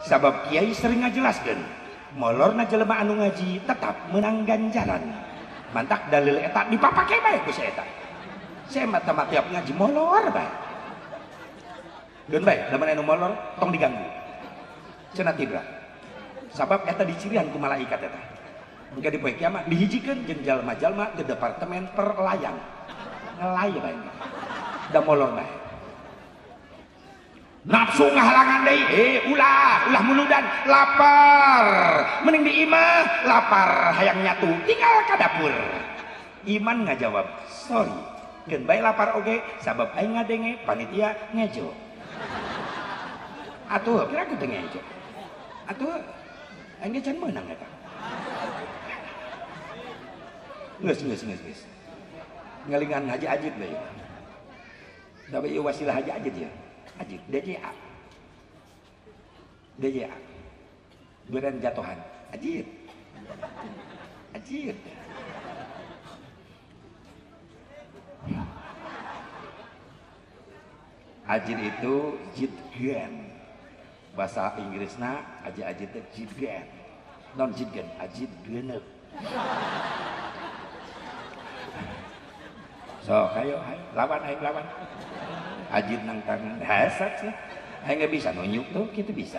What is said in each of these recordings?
sabab kiai sering ngajelaskeun molorna jelema anu ngaji tetap menang ganjaran mantak dalil eta dipapake bae ku saya eta saya mata tiap ngaji molor bae geun bae lamun anu molor tong diganggu cenah tibra sabab eta dicirian ku malaikat eta engke di poe kiamat dihijikeun jeung jalma-jalma ke departemen perlayang ngelay bae da molor bae nafsu ngahalangan deui ulah muludan lapar mending di imah lapar hayang nyatu tinggal ka dapur iman ngajawab sorry geun bae lapar oge sabab aing ngadenge panitia ngejo atuh kira kudu ngejo atuh aing ge can meunang eta geus ngalingan haji ajit bae da bae wasilah haji ajit ya Ajit, DJA Duran jatuhan Ajit itu jitgen bahasa Inggrisna ajit jitgen non jitgen ajit genep so ayo lawan ajit nang tangan hasad sih nggak bisa nonyuk tuh kita bisa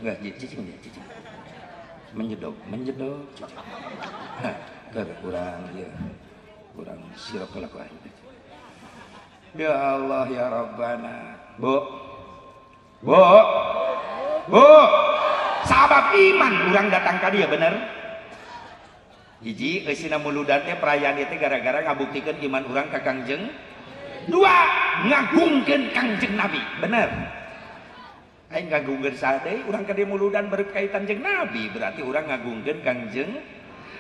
nggak cicing menjedok kurang sirap kelakuan ya Allah ya Rabbana bu sabab iman kurang datang ka dia bener hiji eusina muludan teh perayaan teh gara-gara ngabuktikeun iman urang ka Kangjeng dua ngagungkeun Kangjeng Nabi bener aing ngagungkeun sadeu urang ka dieu muludan berkaitan jeung Nabi berarti urang ngagungkeun Kangjeng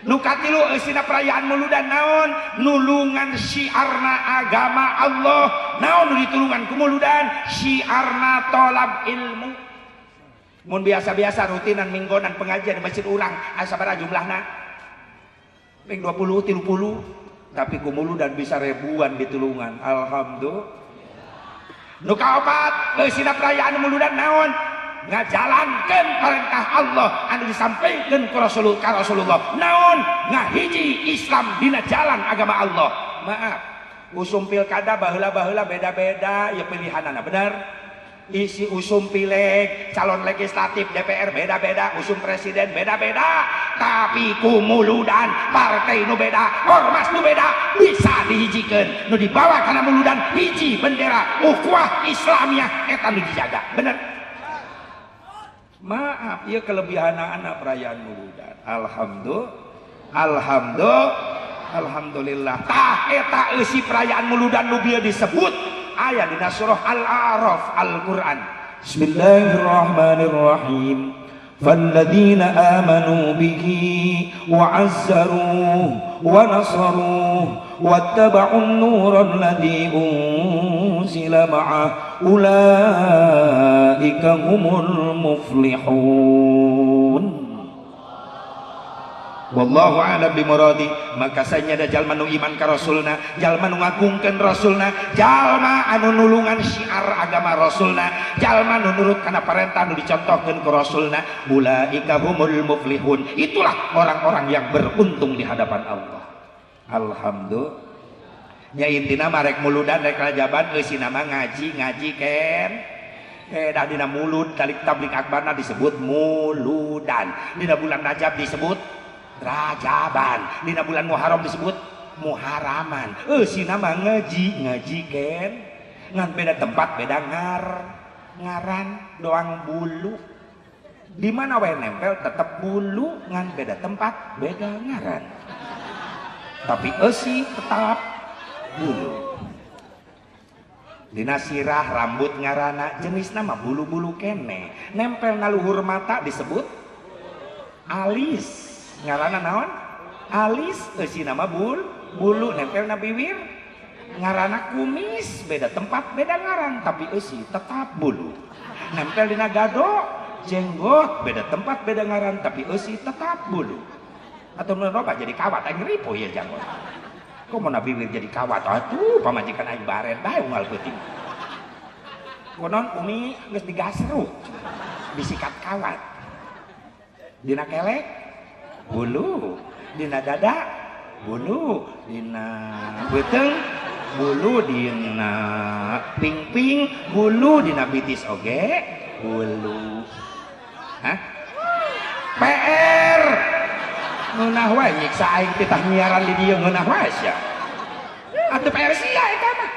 nu katilu eusina perayaan muludan naon nulungan syiarna agama Allah naon nu ditulungan ku muludan syiarna tolab ilmu mun biasa-biasa rutinan minggonan pengajian di masjid urang sabaraha jumlahna ping 20 30 tapi kumulu dan bisa ribuan ditulungan alhamdulillah nu kaopat eusina perayaan muludan naon ngajalankeun perintah Allah anu disampaikan ka Rasulullah naon ngahiji Islam dina jalan agama Allah maaf usum pilkada baheula beda-beda ya pilihanana bener isi usum pileg calon legislatif DPR beda-beda usum presiden beda-beda tapi kumuludan partai nu beda ormas nu beda bisa dihijikeun nu dibawa kana muludan hiji bendera ukhuwah Islamiyah eta nu dijaga bener maaf ieu kelebihanana perayaan muludan alhamdulillah tah eta eusi perayaan muludan nu bieu disebut ayat di surah Al-A'raf Al-Quran Bismillahirrahmanirrahim falladzina amanu bihi wa'azzaruhu wa nasaruhu wattaba'un nuran ladzi unzila ma'ah ulaika humul muflihun wallahu a'lam bimuradi maka sanyada jalma nu iman ka rasulna jalma nu ngagungkeun rasulna jalma anu nulungan syiar agama rasulna jalma nu nurut kana parentah nu dicontohkeun ku rasulna ulaika humul muflihun itulah orang-orang yang beruntung di hadapan Allah alhamdulillah nya intina marek muludan rek rajaban eusina mah ngaji ken dah dina mulud tablik akbarna disebut muludan dina bulan Rajab disebut Rajaban dina bulan Muharram disebut Muharaman eusina mah ngaji ken ngan beda tempat beda ngaran doang bulu di mana we nempel tetap bulu ngan beda tempat beda ngaran tapi eusi tetap bulu dina sirah rambut ngarana jenisna mah bulu-bulu kene nempel na luhur mata disebut alis ngarana naon alis eusina mah bulu nempel na bibir ngarana kumis beda tempat beda ngaran tapi eusi tetap bulu nempel dina gado jenggot beda tempat beda ngaran tapi eusi tetap bulu atau meroba jadi kawat aing ripo ya janggot kok mau bibir jadi kawat atuh pamajikan aing baren bae unggal peuting konon umi geus digasruk disikat kawat. Dina kelek bulu, dina dada bulu, dina beteng bulu, dina ping-ping bulu, dina bitis oge bulu. Hah? PR ngeunah wae nyiksa aing titah nyiaran di dieu ngeunah wae sia. Atuh PR sia eta mah.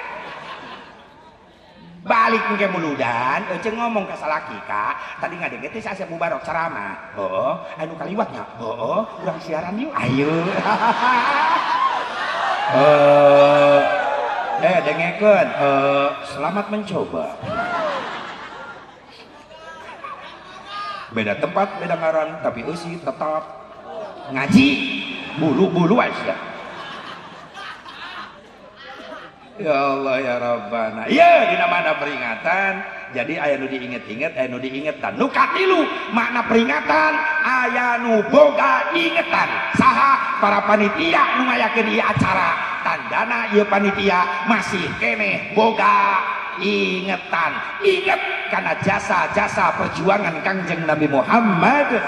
Balik ke muludan, ece ngomong ke salaki kak, tadi ngadeng teh saya bubarok ceramah. Oh, anu kaliwatnya. Oh, urang siaran yuk. Ayo. Dengekeun. Selamat mencoba. Beda tempat, beda ngaran, tapi eusi tetap ngaji. Bulu-bulu aja. Ya Allah ya Rabbana. Ya dina mana peringatan. Jadi aya nu diinget-inget, aya nu diingetan. Nu katilu makna peringatan, aya nu boga ingetan. Saha para panitia nu ngayakeun ieu acara. Tandana ieu panitia masih keneh boga ingetan. Inget karena jasa-jasa perjuangan Kangjeng Nabi Muhammad.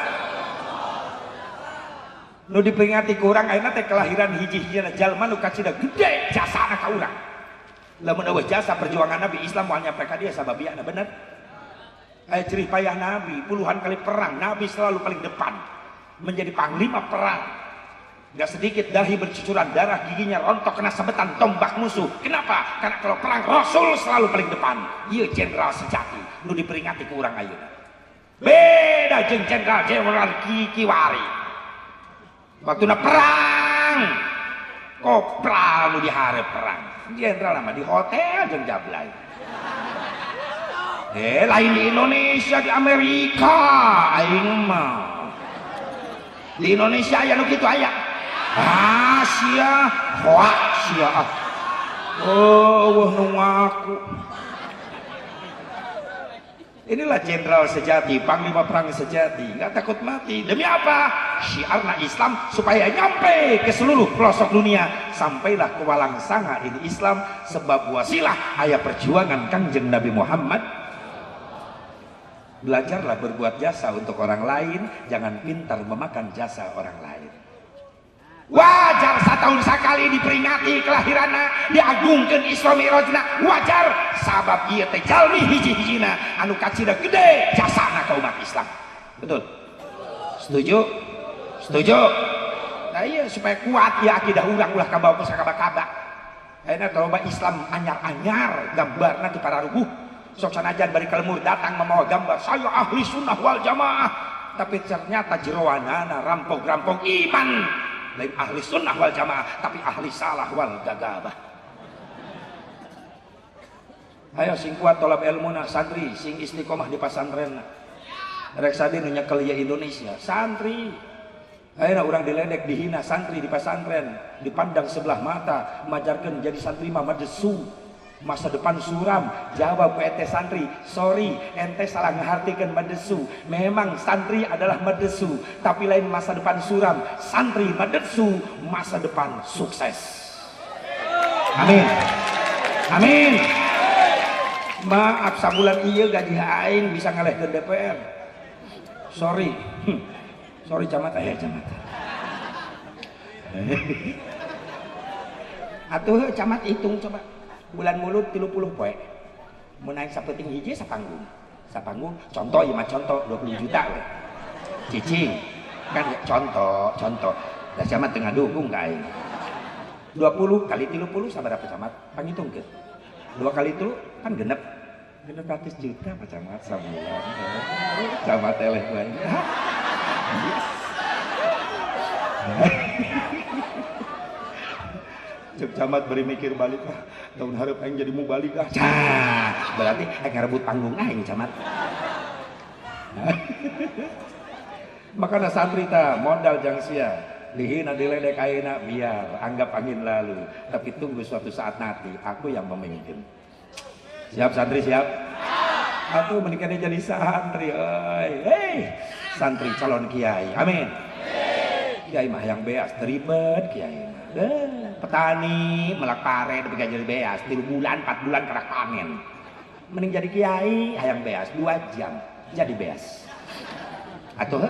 Nu diperingati ku urang ayeuna teh kelahiran hiji-hijina jalma nu kacida gede jasana ka urang. Lamun eueuh jasa perjuangan Nabi Islam moal nyampe ka dieu sababiana bener. Aya cerih payah Nabi, puluhan kali perang, Nabi selalu paling depan menjadi panglima perang. Gak sedikit dahi bercucuran darah, giginya rontok kena sabetan tombak musuh. Kenapa? Karena kalau perang Rasul selalu paling depan. Ieu jenderal sejati nu diperingati ku urang ayeuna. Beda jeung jenderal Kiwari. Waktuna perang kopral nu dihareup perang. Jenderal mah di hotel jeung jablay. Lain di Indonesia, di Amerika aing mah. Di Indonesia aya nu kitu aya. Sia hoak sia. Oh, nu ngaku. Inilah jenderal sejati, panglima perang sejati, nggak takut mati. Demi apa? Syiarna Islam supaya nyampe ke seluruh pelosok dunia. Sampailah ke walang sanga ini Islam sebab wasilah ayat perjuangan Kangjeng Nabi Muhammad. Belajarlah berbuat jasa untuk orang lain, jangan pintar memakan jasa orang lain. Wajar satahun sakali diperingati kelahiranna, diagungkeun Isra Mi'rajna, wajar sabab ieu teh jalmi hiji-hijina anu kacida gede jasana ka umat Islam. Betul? Setuju? Setuju? Nah iya supaya kuat ya akidah urang ulah kabawa ka sakaba-kaba. Ayeuna loba Islam anyar-anyar gambarna ti para rubuh. Sok sanajan bari kalemur datang membawa gambar saya ahli sunnah wal jamaah, tapi ternyata jeroanana rampok-rampok iman. Lain ahli sunnah wal jamaah tapi ahli salah wal gagabah. Ayo sing kuat tolab ilmuna santri sing istiqomah di pasantren rek sadi nu nyekel ieu Indonesia santri. Ayeuna urang diledek dihina santri di pasantren, dipandang sebelah mata, majarkeun jadi santri mah madesu, masa depan suram. Jawab ku ente santri, sorry ente salah ngahartikeun madesu. Memang santri adalah madesu, tapi lain masa depan suram. Santri madesu, masa depan sukses. Amin. Amin. Maaf sabulan ieu gaji aing bisa ngalehkeun DPR. Sorry. Sorry camat aya camat. Atuh camat hitung coba. Bulan mulut 30 poe. Mun naik sapeting hiji sapanggung. Sapanggung contoh ieu mah contoh 20 juta we. Cicing. Kan contoh. Da camat teu ngadukung ka aing. 20 kali 30 sabaraha camat? Pangitungkeun. 2 kali 3 kan genep. 600 juta Pak Camat sabulan. Camat eleh bae. Cek camat beri mikir balik tahun harap aing jadi mubalik berarti aing ngarebut panggung aing camat. Makanya santri ta modal jang sia dihina diledek ayeuna biar anggap angin lalu, tapi tunggu suatu saat nanti aku yang memimpin. Siap santri siap? Aku menikahnya jadi santri santri calon kiai amin. Kiai mah yang beas teribet kiai mah petani melak pare tapi gak jadi beas 3 bulan 4 bulan kena panen. Mending jadi kiai hayang beas 2 jam jadi beas. Atuh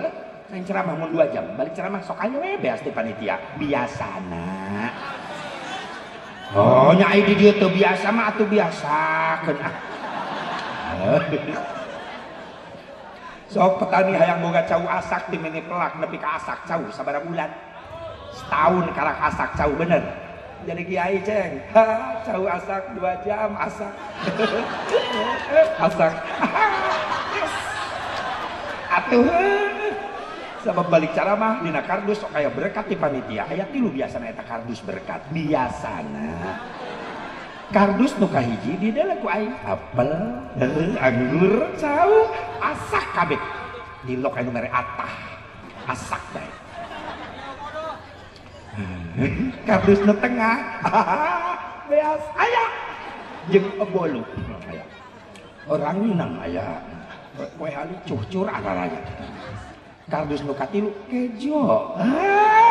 yang ceramah mau 2 jam balik ceramah sok ayo beas di panitia biasana. Oh nyai di dia tuh biasa mah atuh biasa kena. Sok petani hayang boga cau asak di mini pelak nepi ka asak cau sabaraha bulan setahun karak asak cau bener jadi kiai ceng cau asak 2 jam asak asak atuh sabab balik ceramah dina kardus sok aya berkat di panitia aya 3 biasana eta kardus berkat biasana kardus nu kahiji di dalam ku aing apel anggur cau asak kabeh di lok anu mere atah asak bae kardus nu tengah beas aya jeung ebolu aya orang Minang aya poe ali cucur araraya kardus nu katilu kejo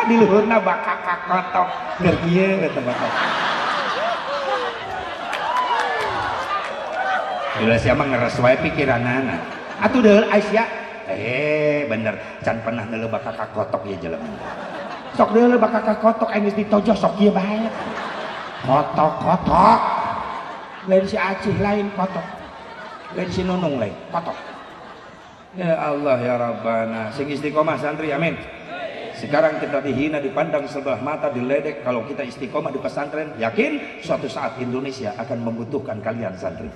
di luhurna bakak kakotok keur kieu eta bakak Bila siapa ngeres wae pikiranana atuh deul Aisyah bener can pernah neuleuh bakak kakotok ya jelema sok deuleuh bakak kakotok geus ditojos sok ieu bae kotok-kotok lain si Acih lain kotok lain si Nunung lain kotok ya Allah ya Rabbana sing istiqomah santri amin. Sekarang kita dihina, dipandang sebelah mata, diledek. Kalau kita istiqomah di pesantren, yakin suatu saat Indonesia akan membutuhkan kalian santri.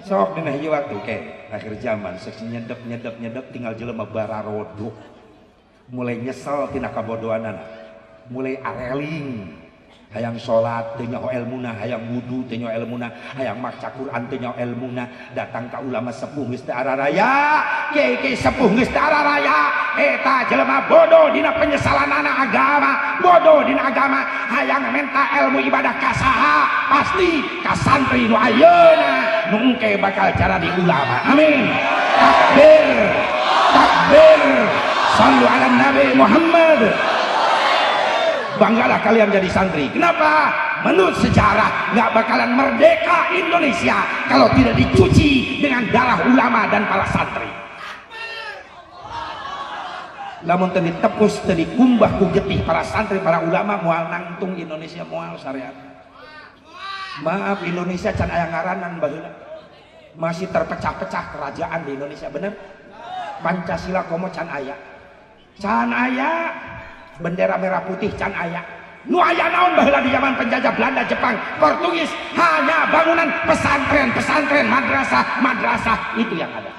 Sok dina hiji waktu ke akhir zaman seksi nyedep tinggal jelema bararodo mulai nyesel tina kabodohanana mulai areling hayang salat teu nyaho elmuna hayang wudu teu nyaho elmuna hayang maca Quran teu nyaho elmuna datang ka ulama sepuh geus teu araraya kiai sepuh geus teu araraya eta jelema bodoh dina penyesalanana agama bodoh dina agama hayang menta ilmu ibadah ka saha pasti ka santri nu ayeuna nu engke bakal cara di ulama amin takbir takbir sallu ala nabi Muhammad. Banggalah kalian jadi santri. Kenapa? Menurut sejarah nggak bakalan merdeka Indonesia kalau tidak dicuci dengan darah ulama dan para santri. Lamun teu ditepus teu dikumbah ku getih para santri para ulama moal nangtung Indonesia moal syariat. Maaf Indonesia can aya ngaranan baheula. Masih terpecah-pecah kerajaan di Indonesia bener. Pancasila komo can aya. Can aya. Bendera merah putih can aya nu aya naon baheula di zaman penjajah Belanda Jepang Portugis hanya bangunan pesantren madrasah itu yang ada.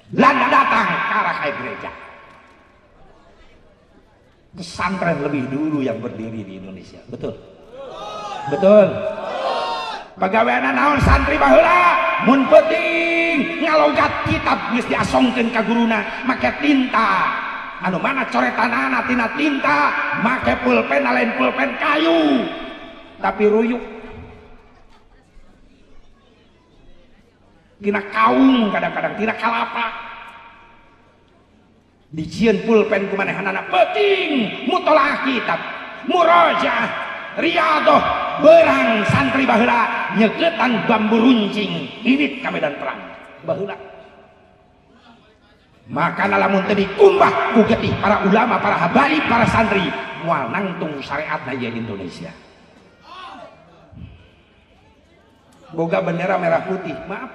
Belanda datang ke arah gereja pesantren lebih dulu yang berdiri di Indonesia betul pagaweana naon santri baheula mun penting ngalogat kitab geus diasongkeun ka guruna make tinta anu mana coretanana tina tinta make pulpen lain pulpen kayu tapi ruyuk tina kaung kadang-kadang tina kalapa dijieun pulpen kumanehanana penting mutolaah kitab murajaah riyadoh berang santri baheula nyegetan bambu runcing init ka medan perang baheula. Maka lamun teu dikumbah ku getih para ulama, para habaib, para santri moal nangtung syariatna ieu Indonesia. Boga bendera merah putih, maaf.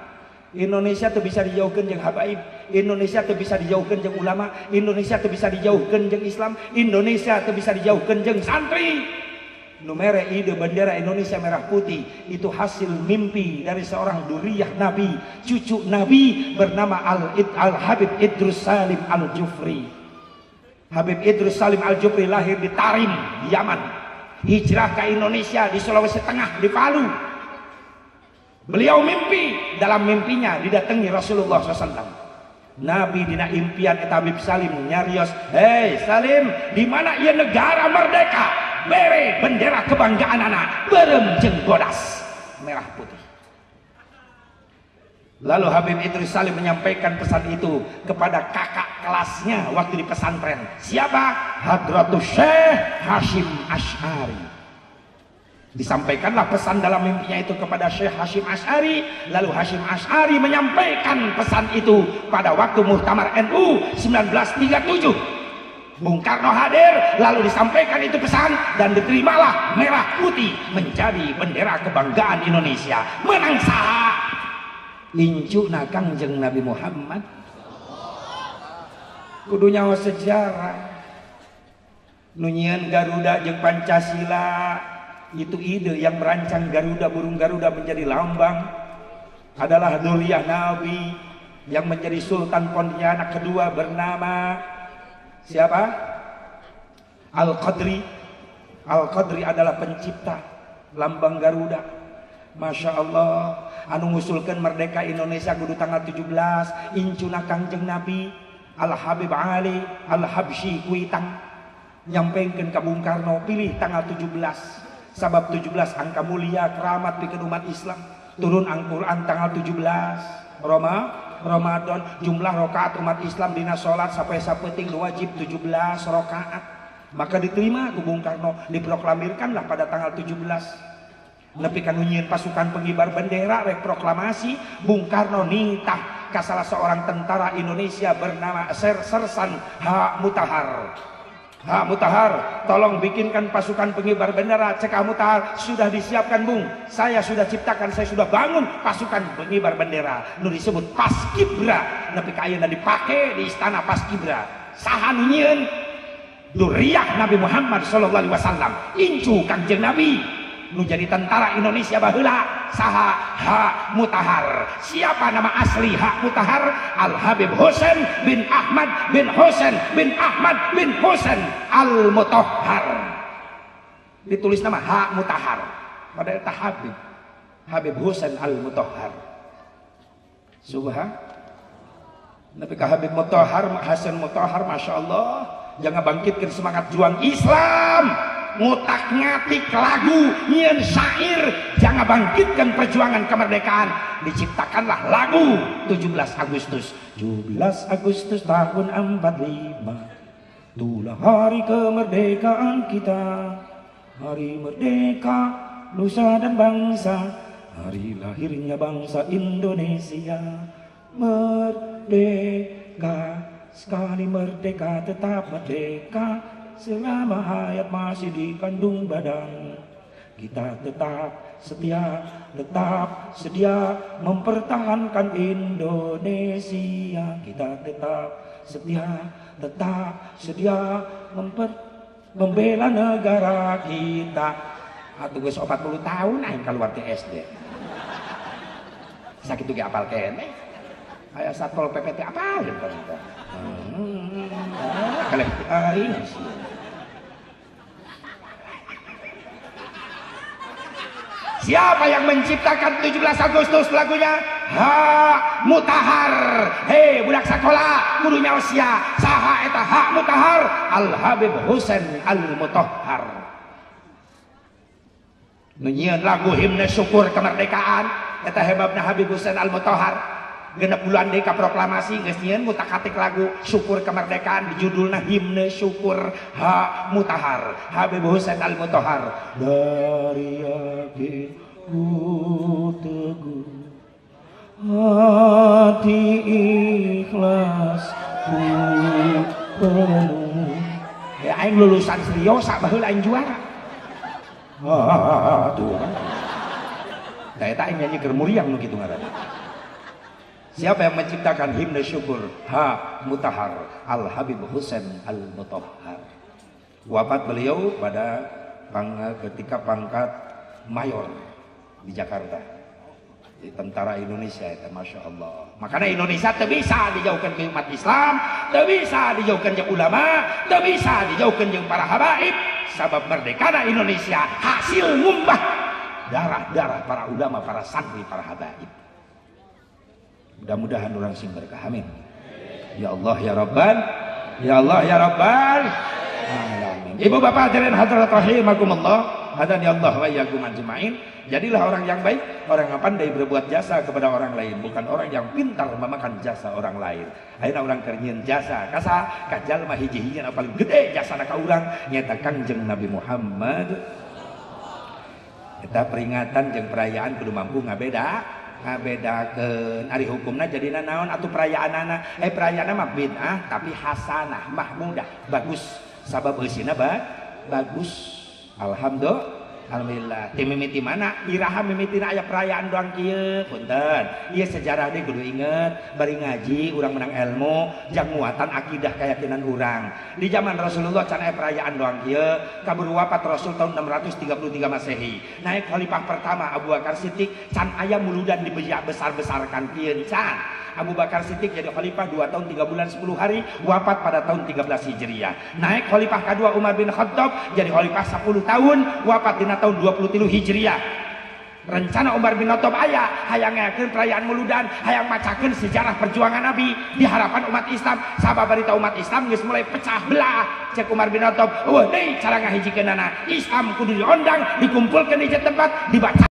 Indonesia teu bisa dijauhkeun jeung habaib, Indonesia teu bisa dijauhkeun jeung ulama, Indonesia teu bisa dijauhkeun jeung Islam, Indonesia teu bisa dijauhkeun jeung santri. Nu mere ide bendera Indonesia merah putih itu hasil mimpi dari seorang duriyah Nabi, cucu Nabi bernama Habib Idrus Salim Al-Jufri. Habib Idrus Salim Al-Jufri lahir di Tarim, Yaman. Hijrah ke Indonesia di Sulawesi Tengah, di Palu. Beliau mimpi, dalam mimpinya didatangi Rasulullah SAW. Nabi dina impian eta Habib Salim nyarios, "Hei Salim, di mana ieu negara merdeka? Bere bendera kebanggaan anak berem jeung godas merah putih." Lalu Habib Idrus Salim menyampaikan pesan itu kepada kakak kelasnya waktu di pesantren. Siapa? Hadratus Syekh Hashim Asy'ari. Disampaikanlah pesan dalam mimpinya itu kepada Syekh Hasyim Asy'ari. Lalu Hasyim Asy'ari menyampaikan pesan itu pada waktu Muktamar NU 1937. Bung Karno hadir, lalu disampaikan itu pesan dan diterimalah merah putih menjadi bendera kebanggaan Indonesia. Menang saha? Lincuna Kangjeng Nabi Muhammad. Kudu nyawa sejarah. Nunyian Garuda jeung Pancasila itu ide yang merancang Garuda, burung Garuda menjadi lambang adalah Nuriyah Nabi yang menjadi Sultan Pontianak kedua bernama siapa? Al-Qadri. Al-Qadri adalah pencipta lambang Garuda. Masya Allah, anu ngusulkan merdeka Indonesia kudu tanggal 17 incuna Kangjeng Nabi Al-Habib Ali Al-Habsyi Kuitang nyampaikan ke Bung Karno pilih tanggal 17 sabab 17 angka mulia keramat pikeun umat Islam. Turun Al-Quran tanggal 17 Ramadan, jumlah rakaat umat Islam dina salat sampai sapeting wajib 17 rakaat. Maka diterima ku Bung Karno, diproklamirkanlah pada tanggal 17. Nepi ka nunyian pasukan pengibar bendera rek proklamasi, Bung Karno nitah ka salah seorang tentara Indonesia bernama Sersan H. Mutahar. Ha Mutahar, tolong bikinkan pasukan pengibar bendera. Cek Mutahar, sudah disiapkan Bung. Saya sudah ciptakan, saya sudah bangun pasukan pengibar bendera. Nu disebut Paskibra. Nepi ka ayeuna dipake di istana Paskibra. Saha nu nyieun? Duriyah Nabi Muhammad sallallahu alaihi wasallam. Incu Kangjeng Nabi. Nu jadi tentara Indonesia baheula saha? H. Mutahar. Siapa nama asli H. Mutahar? Al-Habib Husain bin Ahmad bin Husain bin Ahmad bin Husain Al-Mutahhar. Ditulis nama H. Mutahar. Padahal eta Habib. Habib Husain Al-Mutahhar. Subhan. Nabi ka Habib Mutahhar, Hasan Mutahhar, Masya Allah. Jangan bangkitkan semangat juang Islam. Ngutak ngatik lagu nyian syair, jangan bangkitkan perjuangan kemerdekaan. Diciptakanlah lagu 17 Agustus tahun 45, itulah hari kemerdekaan kita, hari merdeka nusa dan bangsa, hari lahirnya bangsa Indonesia. Merdeka, sekali merdeka tetap merdeka. Selama hayat masih dikandung badan, kita tetap sedia mempertahankan Indonesia. Kita tetap sedia membela negara kita. Atuh geus 40 tahun aing keluar ti SD. Sakitu ge apal keneh. Aya Satpol PP teh apal gitu. Kaleh aing sih. Siapa yang menciptakan 17 Agustus lagunya? H. Mutahar. Hei budak sekolah, kudu nyawa sia. Saha eta H. Mutahar? Al-Habib Husain Al-Mutahhar. Nunyian lagu himne syukur kemerdekaan eta hebabna Habib Husain Al-Mutahhar. Genep bulan deka proklamasi geus nyieun ngutak-atik lagu syukur kemerdekaan, judulna himne syukur H. Mutahhar, Habib Husain Al-Mutahhar. Dari yakinku teguh, hati ikhlas penuh. Ya aing lulusan seriosa baheula aing juara. Tuh kan. Da eta aing nyanyi keur muriang nu kitu ngaranna. Siapa yang menciptakan himne syukur? H. Mutahhar Al-Habib Husain Al-Mutahhar. Wafat beliau pada ketika pangkat mayor di Jakarta, di tentara Indonesia itu, Masya Allah. Makanya Indonesia tidak bisa dijauhkan ke umat Islam, tidak bisa dijauhkan ke ulama, tidak bisa dijauhkan ke para habaib. Sebab merdeka Indonesia hasil ngumbah darah-darah para ulama, para santri, para habaib. Mudah-mudahan orang sing berkah, amin. Ya Allah ya Rabbal, ya Allah ya Rabbal alamin. Ibu bapak hadirin hadirat rahimakumullah, hadani Allah wa iyyakum ajmain. Jadilah orang yang baik, orang yang pandai berbuat jasa kepada orang lain, bukan orang yang pintar memakan jasa orang lain. Ayeuna orang keur nyieun jasa kasa ka jalma hiji-hijina paling gede jasana ka urang nyaeta Kangjeng Nabi Muhammad. Kita peringatan jeung perayaan kudu mampu ngabedakeun ari hukumna jadi naon atuh perayaanana perayaanna mah bid'ah tapi hasanah mahmudah bagus sabab eusina bagus alhamdulillah ti mimiti mana iraha mimitina aya perayaan doang kieu punten ieu sejarah deui kudu inget bari ngaji urang menang ilmu jang muatan akidah keyakinan urang di zaman Rasulullah can aya perayaan doang kieu kaburu wafat Rasul tahun 633 Masehi naik khalifah pertama Abu Bakar Siddiq can aya muludan dibeja besar-besarkan kieu can Abu Bakar Siddiq jadi khalifah 2 tahun 3 bulan 10 hari wafat pada tahun 13 Hijriah naik khalifah kedua Umar bin Khattab jadi khalifah 10 tahun wafat dina tahun 23 Hijriah rencana Umar bin Khattab aya hayang ngayakeun perayaan muludan hayang macakeun sejarah perjuangan Nabi di harapan umat Islam sabab barita umat Islam geus mulai pecah belah cek Umar bin Khattab eueuh deui cara ngahijikeunana Islam kudu diondang dikumpulkeun di tempat dibaca